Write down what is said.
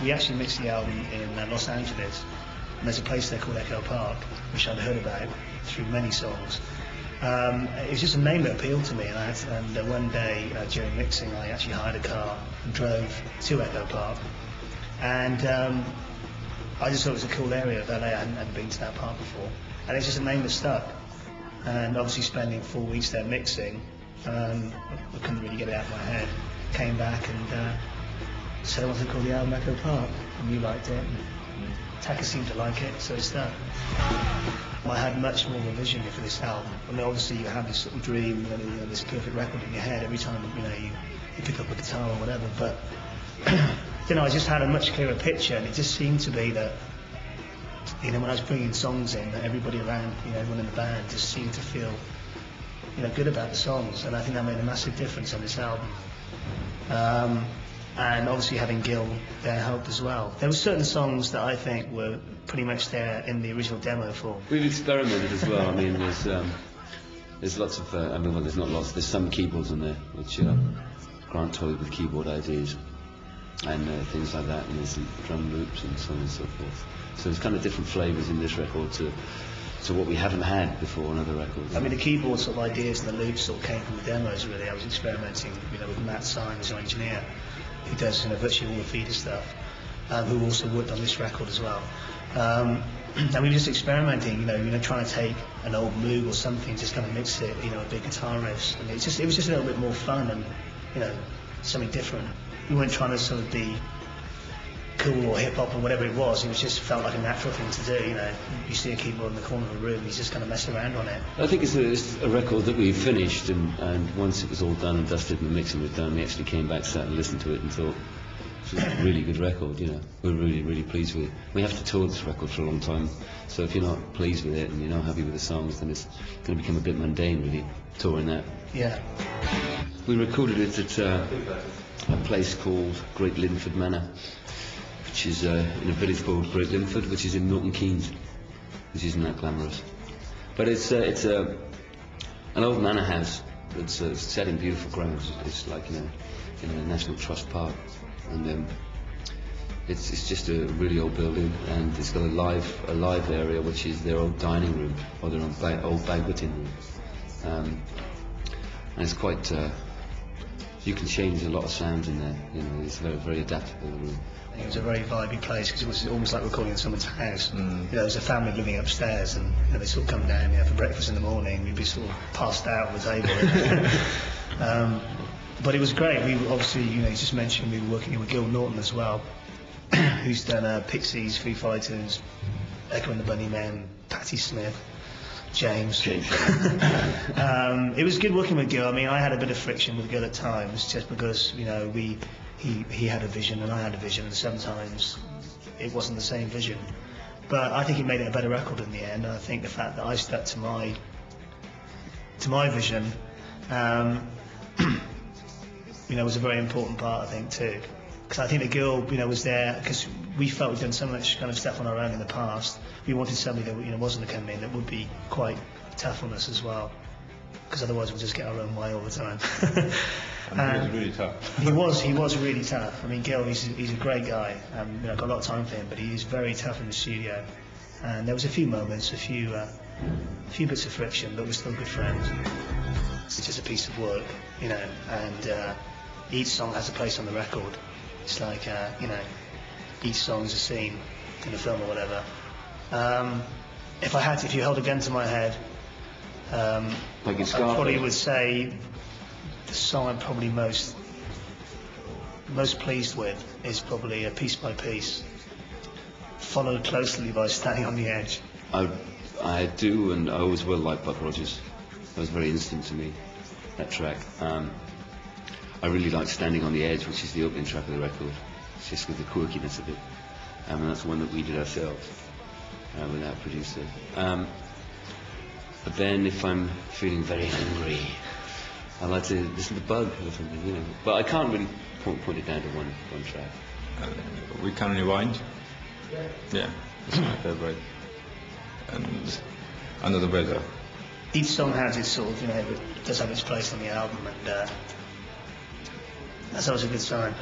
we actually mixed the album in Los Angeles, and there's a place there called Echo Park, which I'd heard about through many songs. It was just a name that appealed to me, and one day during mixing I actually hired a car and drove to Echo Park, and I just thought it was a cool area of LA. I hadn't been to that park before, and it's just a name that stuck. And obviously spending 4 weeks there mixing, I couldn't really get it out of my head. Came back and said I wanted to call the album Echo Park, and you liked it, and Taka seemed to like it, so it stuck. I had much more of a vision for this album. I mean, obviously you have this sort of dream, this perfect record in your head every time you pick up a guitar or whatever, but I just had a much clearer picture, and it just seemed to be that when I was bringing songs in, that everybody around, everyone in the band just seemed to feel good about the songs, and I think that made a massive difference on this album. And obviously having Gil there helped as well. There were certain songs that I think were pretty much there in the original demo form. We've experimented as well. I mean, there's lots of, there's not lots, there's some keyboards on there which Grant toyed with keyboard ideas and things like that, and there's drum loops and so on and so forth. So there's kind of different flavours in this record to what we haven't had before on other records. I mean, the keyboard sort of ideas and the loops sort of came from the demos, really. I was experimenting, with Matt Symes, our engineer, who does virtually all the feeder stuff, who also worked on this record as well. And we were just experimenting, trying to take an old Moog or something, just kind of mix it, a big guitar riffs, and it was just a little bit more fun and something different. We weren't trying to sort of be cool or hip hop or whatever it was. It just felt like a natural thing to do. You see a keyboard in the corner of a room, you just kind of mess around on it. I think it's a record that we finished, and once it was all done and dusted and the mixing was done, we actually came back, sat and listened to it and thought, it's a really good record. We're really, really pleased with it. We have to tour this record for a long time, so if you're not pleased with it and you're not happy with the songs, then it's going to become a bit mundane, really, touring that. Yeah. We recorded it at a place called Great Linford Manor, which is in a village called Great Linford, which is in Milton Keynes, which isn't that glamorous. But it's an old manor house. It's set in beautiful grounds. It's like in a National Trust park, and it's just a really old building, and it's got a live area, which is their old dining room or their old banqueting room, and it's quite. You can change a lot of sounds in there. It's very, very adaptable room. It was a very vibey place because it was almost like recording in someone's house. There's a family living upstairs, and they sort of come down for breakfast in the morning. We'd be sort of passed out on the table. But it was great. We obviously, you just mentioned we were working with Gil Norton as well, who's done Pixies, Foo Fighters, Echo and the Bunnymen, Patti Smith, James. It was good working with Gil. I mean, I had a bit of friction with Gil at times, just because he had a vision and I had a vision, and sometimes it wasn't the same vision. But I think it made it a better record in the end. And I think the fact that I stuck to my vision, was a very important part, I think, too. Because I think that Gil, was there because we felt we'd done so much kind of stuff on our own in the past. We wanted somebody that, wasn't to come in that would be quite tough on us as well, because otherwise we'll just get our own way all the time. And he was really tough. He was really tough. I mean, Gil, he's a great guy. I've got a lot of time for him, but he is very tough in the studio. And there was a few moments, a few bits of friction, but we're still good friends. It's just a piece of work, and each song has a place on the record. It's like, each song is a scene in a film or whatever. If you held a gun to my head, I probably would say the song I'm probably most pleased with is probably Piece by Piece, followed closely by Standing on the Edge. I do, and I always will like Buck Rogers. That was very instant to me, that track. I really like Standing on the Edge, which is the opening track of the record. It's just with the quirkiness of it, and that's one that we did ourselves without a producer. But then, if I'm feeling very hungry, I like to listen to Bug or something, But I can't really point it down to one track. We Can Rewind. Yeah, it's my favorite. And Under the Weather. Each song has its sort of, it does have its place on the album, and that's always a good sign.